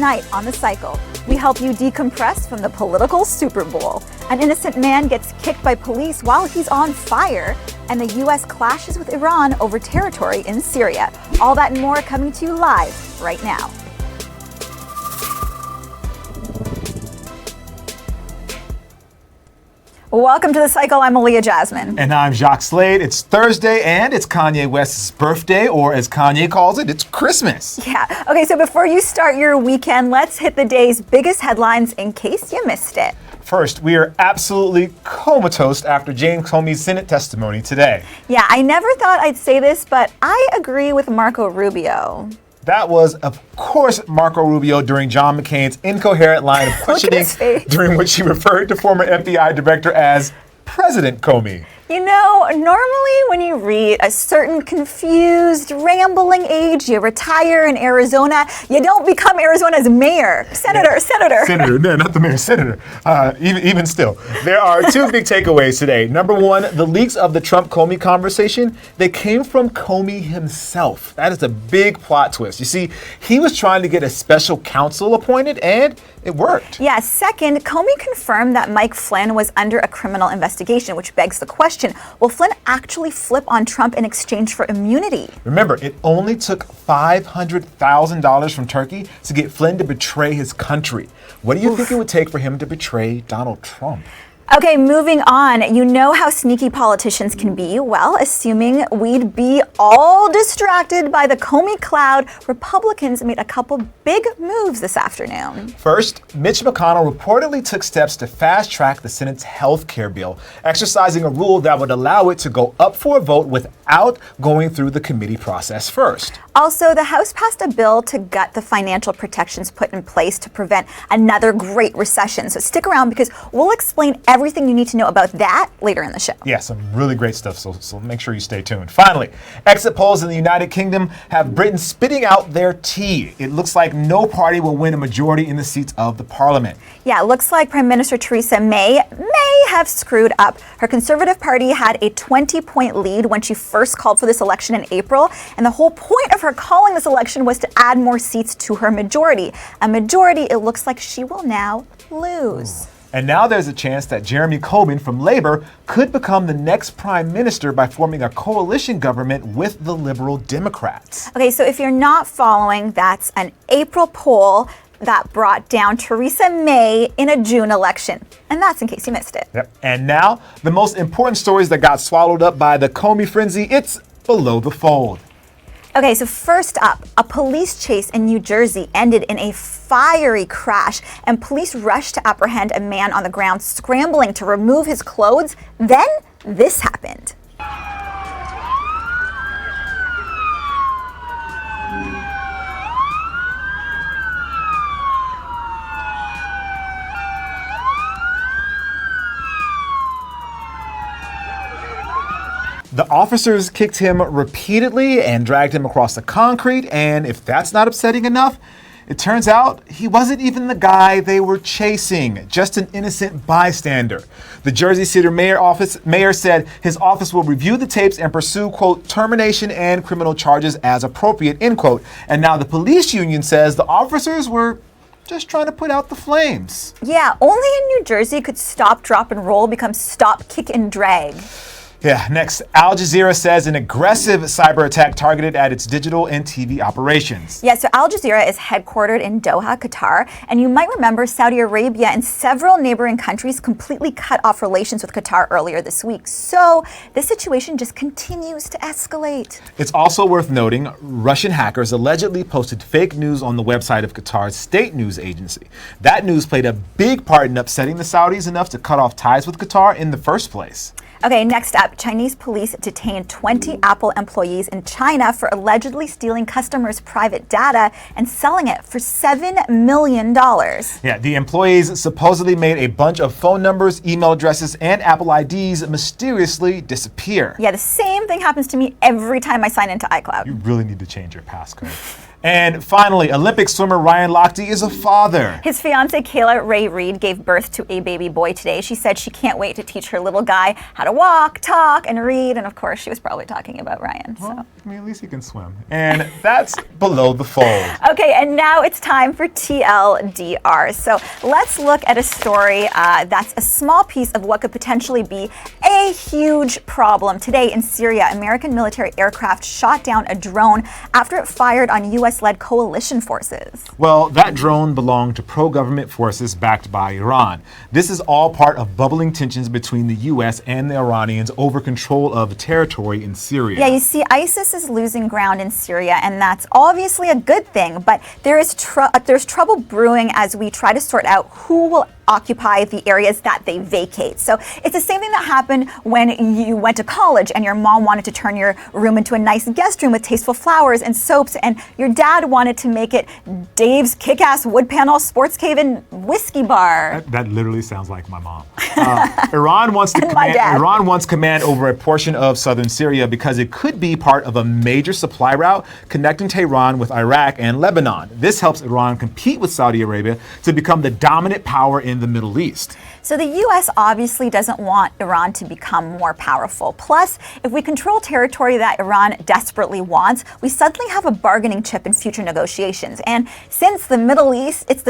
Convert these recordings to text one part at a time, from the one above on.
Tonight on The Cycle, we help you decompress from the political Super Bowl. An innocent man gets kicked by police while he's on fire, and the U.S. clashes with Iran over territory in Syria. All that and more coming to you live right now. Welcome to The Cycle. I'm Aaliyah Jasmine. And I'm Jacques Slade. It's Thursday and it's Kanye West's birthday, or as Kanye calls it, it's Christmas. Yeah. Okay, so before you start your weekend, let's hit the day's biggest headlines in case you missed it. First, we are absolutely comatose after James Comey's Senate testimony today. Yeah, I never thought I'd say this, but I agree with Marco Rubio. That was, of course, Marco Rubio during John McCain's incoherent line of questioning, during which he referred to former FBI director as President Comey. You know, normally when you read a certain confused, rambling age, you retire in Arizona, you don't become Arizona's mayor. Senator. No, not the mayor, senator. Even still. There are two big takeaways today. Number one, the leaks of the Trump-Comey conversation, they came from Comey himself. That is a big plot twist. You see, he was trying to get a special counsel appointed, and it worked. Yeah, second, Comey confirmed that Mike Flynn was under a criminal investigation, which begs the question, will Flynn actually flip on Trump in exchange for immunity? Remember, it only took $500,000 from Turkey to get Flynn to betray his country. What do you think it would take for him to betray Donald Trump? Okay, moving on. You know how sneaky politicians can be. Well, assuming we'd be all distracted by the Comey cloud, Republicans made a couple big moves this afternoon. First, Mitch McConnell reportedly took steps to fast-track the Senate's health care bill, exercising a rule that would allow it to go up for a vote without going through the committee process first. Also, the House passed a bill to gut the financial protections put in place to prevent another Great Recession. So stick around because we'll explain everything you need to know about that later in the show. Yeah, some really great stuff, so make sure you stay tuned. Finally, exit polls in the United Kingdom have Britain spitting out their tea. It looks like no party will win a majority in the seats of the parliament. Yeah, it looks like Prime Minister Theresa May have screwed up. Her Conservative Party had a 20-point lead when she first called for this election in April, and the whole point of her calling this election was to add more seats to her majority. A majority it looks like she will now lose. And now there's a chance that Jeremy Corbyn from Labour could become the next prime minister by forming a coalition government with the Liberal Democrats. Okay, so if you're not following, that's an April poll that brought down Theresa May in a June election. And that's in case you missed it. Yep. And now, the most important stories that got swallowed up by the Comey frenzy, it's below the fold. Okay, so first up, a police chase in New Jersey ended in a fiery crash, and police rushed to apprehend a man on the ground scrambling to remove his clothes. Then this happened. The officers kicked him repeatedly and dragged him across the concrete, and if that's not upsetting enough, it turns out he wasn't even the guy they were chasing, just an innocent bystander. The Jersey City mayor said his office will review the tapes and pursue, quote, termination and criminal charges as appropriate, end quote. And now the police union says the officers were just trying to put out the flames. Yeah, only in New Jersey could stop, drop, and roll become stop, kick, and drag. Yeah, next, Al Jazeera says an aggressive cyber attack targeted at its digital and TV operations. Yeah, so Al Jazeera is headquartered in Doha, Qatar, and you might remember Saudi Arabia and several neighboring countries completely cut off relations with Qatar earlier this week. So this situation just continues to escalate. It's also worth noting Russian hackers allegedly posted fake news on the website of Qatar's state news agency. That news played a big part in upsetting the Saudis enough to cut off ties with Qatar in the first place. Okay, next up, Chinese police detained 20 Apple employees in China for allegedly stealing customers' private data and selling it for $7 million. Yeah, the employees supposedly made a bunch of phone numbers, email addresses, and Apple IDs mysteriously disappear. Yeah, the same thing happens to me every time I sign into iCloud. You really need to change your passcode. And finally, Olympic swimmer Ryan Lochte is a father. His fiancee Kayla Ray Reid gave birth to a baby boy today. She said she can't wait to teach her little guy how to walk, talk, and read. And of course, she was probably talking about Ryan. Well, I mean, at least he can swim. And that's below the fold. Okay, and now it's time for TLDR. So let's look at a story that's a small piece of what could potentially be a huge problem. Today in Syria, American military aircraft shot down a drone after it fired on U.S.-led coalition forces. Well, that drone belonged to pro-government forces backed by Iran. This is all part of bubbling tensions between the U.S. and the Iranians over control of territory in Syria. Yeah, you see, ISIS is losing ground in Syria, and that's obviously a good thing, but there's trouble brewing as we try to sort out who will occupy the areas that they vacate. So it's the same thing that happened when you went to college and your mom wanted to turn your room into a nice guest room with tasteful flowers and soaps, and your dad wanted to make it Dave's kick-ass wood panel sports cave and whiskey bar. That literally sounds like my mom. Iran wants command over a portion of southern Syria because it could be part of a major supply route connecting Tehran with Iraq and Lebanon. This helps Iran compete with Saudi Arabia to become the dominant power in the Middle East. So the U.S. obviously doesn't want Iran to become more powerful. Plus, if we control territory that Iran desperately wants, we suddenly have a bargaining chip in future negotiations. And since it's the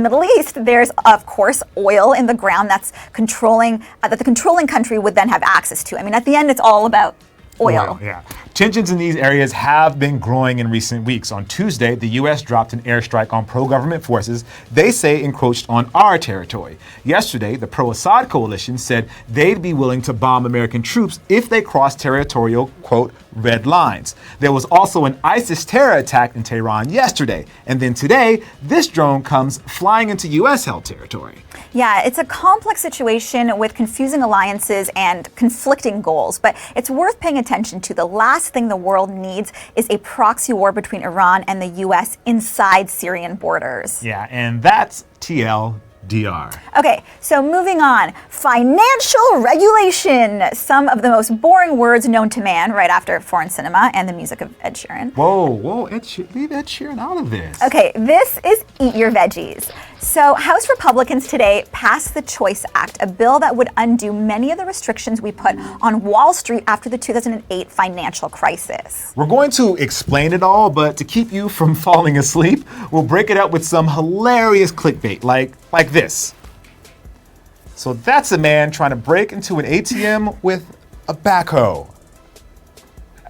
Middle East, there's, of course, oil in the ground that's that the controlling country would then have access to. I mean, at the end, it's all about oil. Yeah. Tensions in these areas have been growing in recent weeks. On Tuesday, the U.S. dropped an airstrike on pro-government forces they say encroached on our territory. Yesterday, the pro-Assad coalition said they'd be willing to bomb American troops if they crossed territorial, quote, red lines. There was also an ISIS terror attack in Tehran yesterday. And then today, this drone comes flying into U.S.-held territory. Yeah, it's a complex situation with confusing alliances and conflicting goals, but it's worth paying attention to. The last thing the world needs is a proxy war between Iran and the U.S. inside Syrian borders. Yeah, and that's TLDR. Okay, so moving on. Financial regulation. Some of the most boring words known to man right after foreign cinema and the music of Ed Sheeran. Whoa, leave Ed Sheeran out of this. Okay, this is Eat Your Veggies. So House Republicans today passed the Choice Act, a bill that would undo many of the restrictions we put on Wall Street after the 2008 financial crisis. We're going to explain it all, but to keep you from falling asleep, we'll break it up with some hilarious clickbait, like this. So that's a man trying to break into an ATM with a backhoe.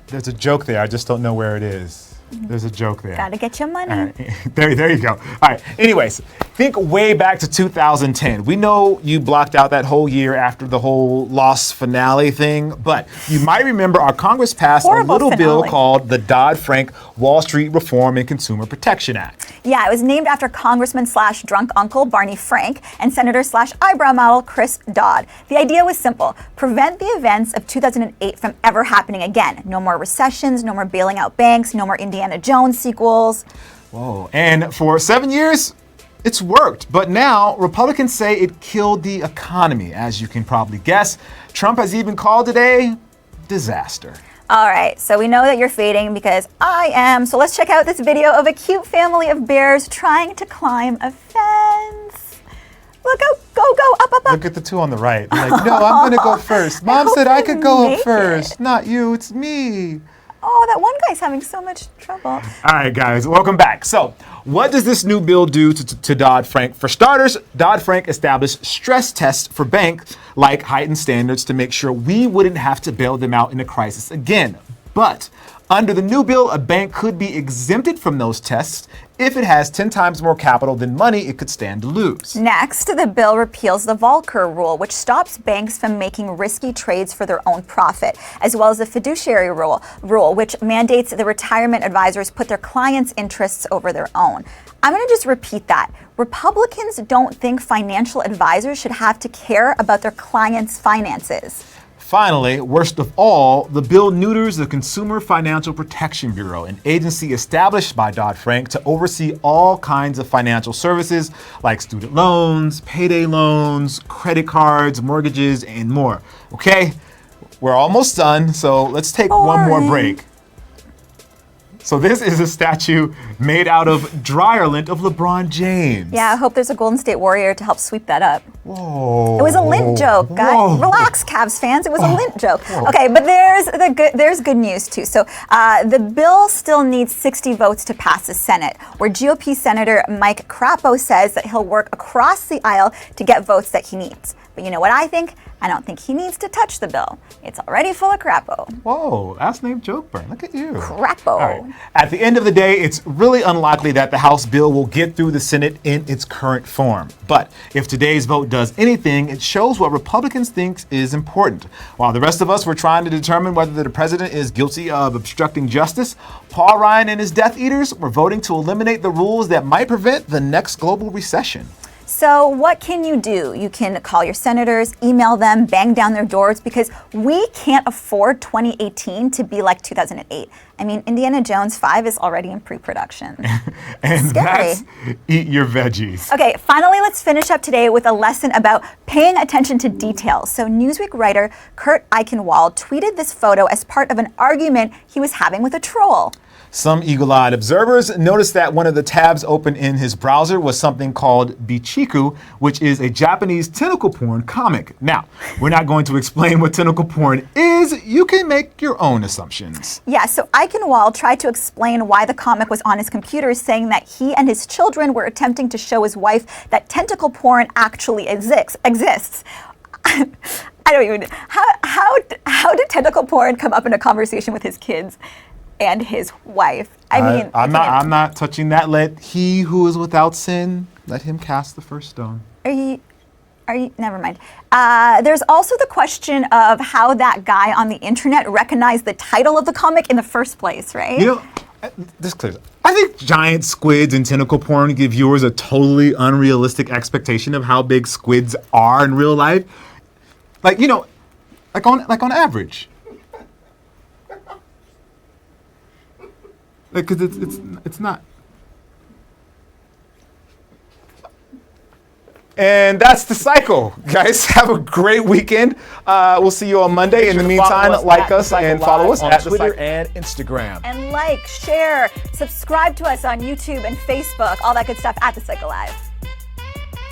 There's a joke there, I just don't know where it is. There's a joke there. Gotta get your money. All right. There you go. All right. Anyways, think way back to 2010. We know you blocked out that whole year after the whole Lost finale thing, but you might remember our Congress passed a little bill called the Dodd-Frank Wall Street Reform and Consumer Protection Act. Yeah, it was named after Congressman / drunk uncle Barney Frank and Senator / eyebrow model Chris Dodd. The idea was simple: prevent the events of 2008 from ever happening again. No more recessions, no more bailing out banks, no more Indiana Jones sequels. Whoa. And for 7 years, it's worked. But now, Republicans say it killed the economy. As you can probably guess, Trump has even called it a disaster. All right, so we know that you're fading because I am. So let's check out this video of a cute family of bears trying to climb a fence. Look, go, up. Look at the two on the right. They're like, no, I'm going to go first. Mom said I could go up first. Not you, it's me. Oh, that one guy's having so much trouble. All right, guys, welcome back. So, what does this new bill do to Dodd-Frank? For starters, Dodd-Frank established stress tests for banks like heightened standards to make sure we wouldn't have to bail them out in a crisis again. But under the new bill, a bank could be exempted from those tests if it has 10 times more capital than money it could stand to lose. Next, the bill repeals the Volcker rule, which stops banks from making risky trades for their own profit, as well as the fiduciary rule, which mandates the retirement advisors put their clients' interests over their own. I'm going to just repeat that. Republicans don't think financial advisors should have to care about their clients' finances. Finally, worst of all, the bill neuters the Consumer Financial Protection Bureau, an agency established by Dodd-Frank to oversee all kinds of financial services like student loans, payday loans, credit cards, mortgages, and more. Okay, we're almost done, so let's take one more break. So this is a statue made out of dryer lint of LeBron James. Yeah, I hope there's a Golden State Warrior to help sweep that up. Whoa. It was a lint joke, guys. Whoa. Relax, Cavs fans. It was a lint joke. Okay, but there's good news too. So the bill still needs 60 votes to pass the Senate, where GOP Senator Mike Crapo says that he'll work across the aisle to get votes that he needs. But you know what I think? I don't think he needs to touch the bill. It's already full of crapo. Whoa, last name joke burn. Look at you. Crapo. All right. At the end of the day, it's really unlikely that the House bill will get through the Senate in its current form. But if today's vote does anything, it shows what Republicans think is important. While the rest of us were trying to determine whether the president is guilty of obstructing justice, Paul Ryan and his Death Eaters were voting to eliminate the rules that might prevent the next global recession. So what can you do? You can call your senators, email them, bang down their doors, because we can't afford 2018 to be like 2008. I mean, Indiana Jones 5 is already in pre-production. And Scary. that's eat your veggies. Okay, finally, let's finish up today with a lesson about paying attention to details. So Newsweek writer Kurt Eichenwald tweeted this photo as part of an argument he was having with a troll. Some eagle-eyed observers noticed that one of the tabs open in his browser was something called Bichiku, which is a Japanese tentacle porn comic. Now, we're not going to explain what tentacle porn is. You can make your own assumptions. Yeah, so Eichenwald tried to explain why the comic was on his computer, saying that he and his children were attempting to show his wife that tentacle porn actually exists. I don't even, how did tentacle porn come up in a conversation with his kids and his wife? I'm not touching that. Let he who is without sin, let him cast the first stone. Are you, never mind. There's also the question of how that guy on the internet recognized the title of the comic in the first place, right? You know, this clears up. I think giant squids and tentacle porn give viewers a totally unrealistic expectation of how big squids are in real life. Like, you know, like on average. Because it's not. And that's the cycle, guys. Have a great weekend. We'll see you on Monday. In the meantime, like us and follow us on Twitter and Instagram. And like, share, subscribe to us on YouTube and Facebook, all that good stuff at The Cycle Live.